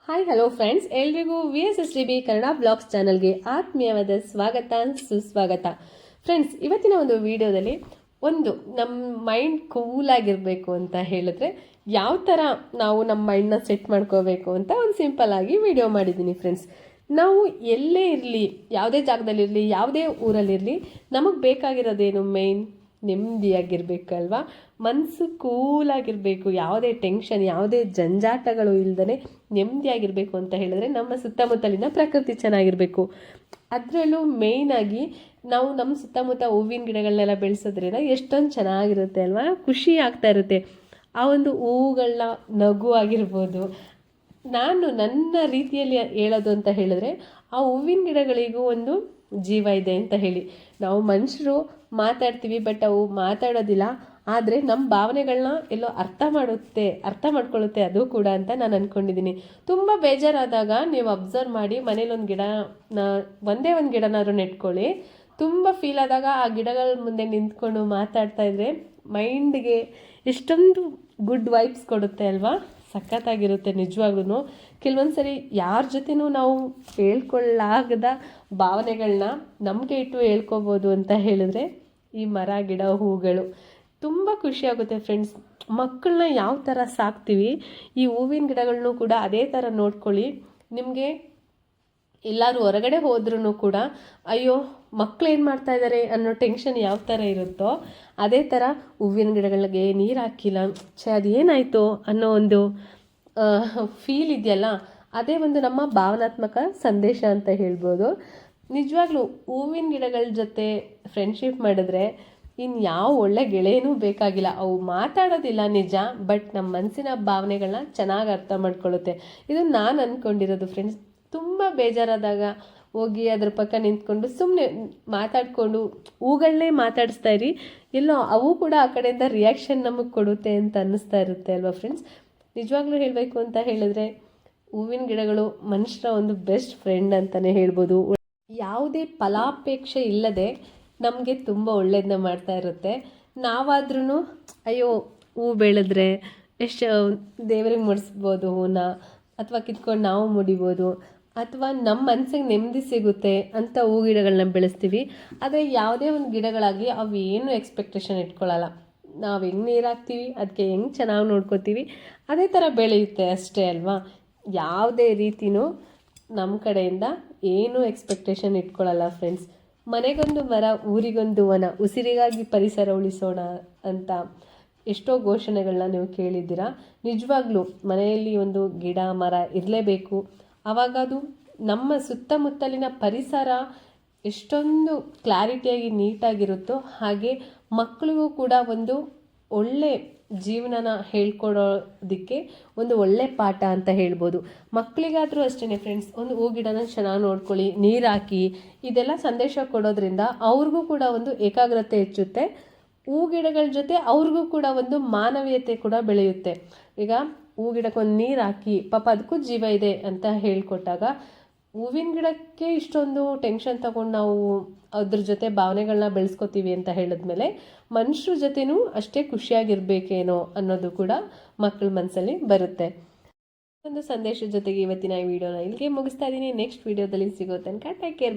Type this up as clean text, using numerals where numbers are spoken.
Hi hello friends, ಎಲ್ರಿಗೂ VSSDB Kannada blogs ಚಾನಲ್ಗೆ ಆತ್ಮೀಯವಾದ ಸ್ವಾಗತ ಸುಸ್ವಾಗತ. ಫ್ರೆಂಡ್ಸ್, ಇವತ್ತಿನ ಒಂದು ವಿಡಿಯೋದಲ್ಲಿ ನಮ್ಮ ಮೈಂಡ್ ಕೂಲ್ ಆಗಿರಬೇಕು ಅಂತ ಹೇಳಿದ್ರೆ ಯಾವ ಥರ ನಾವು ನಮ್ಮ ಮೈಂಡ್ನ ಸೆಟ್ ಮಾಡ್ಕೋಬೇಕು ಅಂತ ಒಂದು ಸಿಂಪಲ್ ಆಗಿ ವಿಡಿಯೋ ಮಾಡಿದ್ದೀನಿ. ಫ್ರೆಂಡ್ಸ್, ನಾವು ಎಲ್ಲೇ ಇರಲಿ, ಯಾವುದೇ ಜಾಗದಲ್ಲಿರಲಿ, ಯಾವುದೇ ಊರಲ್ಲಿರಲಿ, ನಮಗೆ ಬೇಕಾಗಿರೋದೇನು ಮೇಯ್ನ್ ನೆಮ್ಮದಿಯಾಗಿರ್ಬೇಕಲ್ವಾ. ಮನಸ್ಸು ಕೂಲಾಗಿರಬೇಕು, ಯಾವುದೇ ಟೆನ್ಷನ್, ಯಾವುದೇ ಜಂಜಾಟಗಳು ಇಲ್ದೇ ನೆಮ್ಮದಿಯಾಗಿರಬೇಕು ಅಂತ ಹೇಳಿದ್ರೆ ನಮ್ಮ ಸುತ್ತಮುತ್ತಲಿನ ಪ್ರಕೃತಿ ಚೆನ್ನಾಗಿರಬೇಕು. ಅದರಲ್ಲೂ ಮೇಯ್ನಾಗಿ ನಾವು ನಮ್ಮ ಸುತ್ತಮುತ್ತ ಹೂವಿನ ಗಿಡಗಳನ್ನೆಲ್ಲ ಬೆಳೆಸೋದ್ರಿಂದ ಎಷ್ಟೊಂದು ಚೆನ್ನಾಗಿರುತ್ತೆ ಅಲ್ವಾ, ಖುಷಿ ಆಗ್ತಾ ಇರುತ್ತೆ. ಆ ಒಂದು ಹೂವುಗಳನ್ನ ನಗು ಆಗಿರ್ಬೋದು. ನಾನು ನನ್ನ ರೀತಿಯಲ್ಲಿ ಹೇಳೋದು ಅಂತ ಹೇಳಿದ್ರೆ, ಆ ಹೂವಿನ ಗಿಡಗಳಿಗೂ ಒಂದು ಜೀವ ಇದೆ ಅಂತ ಹೇಳಿ. ನಾವು ಮನುಷ್ಯರು ಮಾತಾಡ್ತೀವಿ, ಬಟ್ ಅವು ಮಾತಾಡೋದಿಲ್ಲ, ಆದರೆ ನಮ್ಮ ಭಾವನೆಗಳನ್ನ ಎಲ್ಲೋ ಅರ್ಥ ಮಾಡ್ಕೊಳ್ಳುತ್ತೆ ಅದು ಕೂಡ ಅಂತ ನಾನು ಅಂದ್ಕೊಂಡಿದ್ದೀನಿ. ತುಂಬ ಬೇಜಾರಾದಾಗ ನೀವು ಅಬ್ಸರ್ವ್ ಮಾಡಿ, ಮನೇಲಿ ಒಂದೇ ಒಂದು ಗಿಡನಾದ್ರೂ ನೆಟ್ಕೊಳ್ಳಿ. ತುಂಬ ಫೀಲ್ ಆದಾಗ ಆ ಗಿಡಗಳ ಮುಂದೆ ನಿಂತ್ಕೊಂಡು ಮಾತಾಡ್ತಾ ಇದ್ರೆ ಮೈಂಡ್ಗೆ ಎಷ್ಟೊಂದು ಗುಡ್ ವೈಬ್ಸ್ ಕೊಡುತ್ತೆ ಅಲ್ವಾ. ಸಖತ್ತಾಗಿರುತ್ತೆ ನಿಜವಾಗ್ಲೂ. ಕೆಲವೊಂದು ಸರಿ ಯಾರ ಜೊತೆನೂ ನಾವು ಹೇಳ್ಕೊಳ್ಳಾಗದ ಭಾವನೆಗಳನ್ನ ನಮಗೆ ಇಟ್ಟು ಹೇಳ್ಕೊಬೋದು ಅಂತ ಹೇಳಿದ್ರೆ ಈ ಮರ, ಗಿಡ, ಹೂಗಳು ತುಂಬ ಖುಷಿಯಾಗುತ್ತೆ. ಫ್ರೆಂಡ್ಸ್, ಮಕ್ಕಳನ್ನ ಯಾವ ಥರ ಸಾಕ್ತೀವಿ, ಈ ಹೂವಿನ ಗಿಡಗಳನ್ನೂ ಕೂಡ ಅದೇ ಥರ ನೋಡ್ಕೊಳ್ಳಿ. ನಿಮಗೆ ಎಲ್ಲರೂ ಹೊರಗಡೆ ಹೋದ್ರೂ ಕೂಡ ಅಯ್ಯೋ ಮಕ್ಳು ಏನು ಮಾಡ್ತಾ ಇದ್ದಾರೆ ಅನ್ನೋ ಟೆನ್ಷನ್ ಯಾವ ಥರ ಇರುತ್ತೋ ಅದೇ ಥರ ಹೂವಿನ ಗಿಡಗಳಿಗೆ ನೀರು ಹಾಕಿಲ್ಲ, ಅದೇನಾಯಿತು ಅನ್ನೋ ಒಂದು ಫೀಲ್ ಇದೆಯಲ್ಲ, ಅದೇ ಒಂದು ನಮ್ಮ ಭಾವನಾತ್ಮಕ ಸಂದೇಶ ಅಂತ ಹೇಳ್ಬೋದು. ನಿಜವಾಗ್ಲೂ ಹೂವಿನ ಗಿಡಗಳ ಜೊತೆ ಫ್ರೆಂಡ್ಶಿಪ್ ಮಾಡಿದ್ರೆ ಯಾವ ಒಳ್ಳೆ ಗೆಳೆಯನೂ ಬೇಕಾಗಿಲ್ಲ. ಅವು ಮಾತಾಡೋದಿಲ್ಲ ನಿಜ, ಬಟ್ ನಮ್ಮ ಮನಸ್ಸಿನ ಭಾವನೆಗಳನ್ನ ಚೆನ್ನಾಗಿ ಅರ್ಥ ಮಾಡ್ಕೊಳ್ಳುತ್ತೆ. ಇದು ನಾನು ಅಂದ್ಕೊಂಡಿರೋದು. ಫ್ರೆಂಡ್ಸ್, ತುಂಬ ಬೇಜಾರಾದಾಗ ಹೋಗಿ ಅದ್ರ ಪಕ್ಕ ನಿಂತ್ಕೊಂಡು ಸುಮ್ಮನೆ ಮಾತಾಡಿಕೊಂಡು ಹೂಗಳನ್ನೇ ಮಾತಾಡಿಸ್ತಾ ಇರಿ, ಎಲ್ಲೋ ಅವು ಕೂಡ ಆ ಕಡೆಯಿಂದ ರಿಯಾಕ್ಷನ್ ನಮಗೆ ಕೊಡುತ್ತೆ ಅಂತ ಅನ್ನಿಸ್ತಾ ಇರುತ್ತೆ ಅಲ್ವಾ. ಫ್ರೆಂಡ್ಸ್, ನಿಜವಾಗ್ಲೂ ಹೇಳಬೇಕು ಅಂತ ಹೇಳಿದ್ರೆ ಹೂವಿನ ಗಿಡಗಳು ಮನುಷ್ಯರ ಒಂದು ಬೆಸ್ಟ್ ಫ್ರೆಂಡ್ ಅಂತಲೇ ಹೇಳ್ಬೋದು. ಯಾವುದೇ ಫಲಾಪೇಕ್ಷೆ ಇಲ್ಲದೆ ನಮಗೆ ತುಂಬ ಒಳ್ಳೇದನ್ನ ಮಾಡ್ತಾ ಇರುತ್ತೆ. ನಾವಾದ್ರೂ ಅಯ್ಯೋ ಹೂ ಬೆಳೆದ್ರೆ ಎಷ್ಟು ದೇವರಿಗೆ ಮುಡಿಸ್ಬೋದು ಹೂನ, ಅಥವಾ ಕಿತ್ಕೊಂಡು ನಾವು ಮುಡಿಬೋದು, ಅಥವಾ ನಮ್ಮ ಮನಸ್ಸಿಗೆ ನೆಮ್ಮದಿ ಸಿಗುತ್ತೆ ಅಂತ ಹೂ ಗಿಡಗಳನ್ನ ಬೆಳೆಸ್ತೀವಿ. ಆದರೆ ಯಾವುದೇ ಒಂದು ಗಿಡಗಳಾಗಲಿ ಅವು ಏನು ಎಕ್ಸ್ಪೆಕ್ಟೇಷನ್ ಇಟ್ಕೊಳ್ಳಲ್ಲ. ನಾವು ಹೆಂಗೆ ನೀರು ಹಾಕ್ತೀವಿ, ಅದಕ್ಕೆ ಹೆಂಗೆ ಚೆನ್ನಾಗಿ ನೋಡ್ಕೋತೀವಿ, ಅದೇ ಥರ ಬೆಳೆಯುತ್ತೆ ಅಷ್ಟೇ ಅಲ್ವಾ. ಯಾವುದೇ ರೀತಿಯೂ ನಮ್ಮ ಕಡೆಯಿಂದ ಏನು ಎಕ್ಸ್ಪೆಕ್ಟೇಷನ್ ಇಟ್ಕೊಳ್ಳಲ್ಲ. ಫ್ರೆಂಡ್ಸ್, ಮನೆಗೊಂದು ಮರ, ಊರಿಗೊಂದು ವನ, ಉಸಿರಿಗಾಗಿ ಪರಿಸರ ಉಳಿಸೋಣ ಅಂತ ಎಷ್ಟೋ ಘೋಷಣೆಗಳನ್ನ ನೀವು ಕೇಳಿದ್ದೀರಾ. ನಿಜವಾಗ್ಲೂ ಮನೆಯಲ್ಲಿ ಒಂದು ಗಿಡ, ಮರ ಇರಲೇಬೇಕು. ಆವಾಗ ಅದು ನಮ್ಮ ಸುತ್ತಮುತ್ತಲಿನ ಪರಿಸರ ಎಷ್ಟೊಂದು ಕ್ಲಾರಿಟಿಯಾಗಿ ನೀಟಾಗಿರುತ್ತೋ ಹಾಗೆ ಮಕ್ಕಳಿಗೂ ಕೂಡ ಒಂದು ಒಳ್ಳೆ ಜೀವನನ ಹೇಳ್ಕೊಡೋದಕ್ಕೆ ಒಂದು ಒಳ್ಳೆ ಪಾಠ ಅಂತ ಹೇಳ್ಬೋದು. ಮಕ್ಕಳಿಗಾದರೂ ಅಷ್ಟೇ ಫ್ರೆಂಡ್ಸ್, ಒಂದು ಹೂ ಗಿಡನ ಚೆನ್ನಾಗಿ ನೋಡ್ಕೊಳ್ಳಿ, ನೀರು ಹಾಕಿ, ಇದೆಲ್ಲ ಸಂದೇಶ ಕೊಡೋದ್ರಿಂದ ಅವ್ರಿಗೂ ಕೂಡ ಒಂದು ಏಕಾಗ್ರತೆ ಹೆಚ್ಚುತ್ತೆ. ಹೂ ಗಿಡಗಳ ಜೊತೆ ಅವ್ರಿಗೂ ಕೂಡ ಒಂದು ಮಾನವೀಯತೆ ಕೂಡ ಬೆಳೆಯುತ್ತೆ. ಈಗ ಹೂ ಗಿಡಕ್ಕೊಂದು ನೀರು ಹಾಕಿ, ಪಾಪ ಅದಕ್ಕೂ ಜೀವ ಇದೆ ಅಂತ ಹೇಳ್ಕೊಟ್ಟಾಗ ಹೂವಿನ ಗಿಡಕ್ಕೆ ಇಷ್ಟೊಂದು ಟೆನ್ಷನ್ ತಗೊಂಡು ನಾವು ಅದ್ರ ಜೊತೆ ಭಾವನೆಗಳನ್ನ ಬೆಳೆಸ್ಕೊತೀವಿ ಅಂತ ಹೇಳಿದ್ಮೇಲೆ ಮನುಷ್ಯರ ಜೊತೆನೂ ಅಷ್ಟೇ ಖುಷಿಯಾಗಿರ್ಬೇಕೇನೋ ಅನ್ನೋದು ಕೂಡ ಮಕ್ಕಳ ಮನಸ್ಸಲ್ಲಿ ಬರುತ್ತೆ. ಒಂದು ಸಂದೇಶದ ಜೊತೆಗೆ ಇವತ್ತಿನ ಈ ವಿಡಿಯೋನ ಇಲ್ಲಿಗೆ ಮುಗಿಸ್ತಾ ಇದ್ದೀನಿ. ನೆಕ್ಸ್ಟ್ ವಿಡಿಯೋದಲ್ಲಿ ಸಿಗೋ ತನಕ ಟೇಕ್ ಕೇರ್.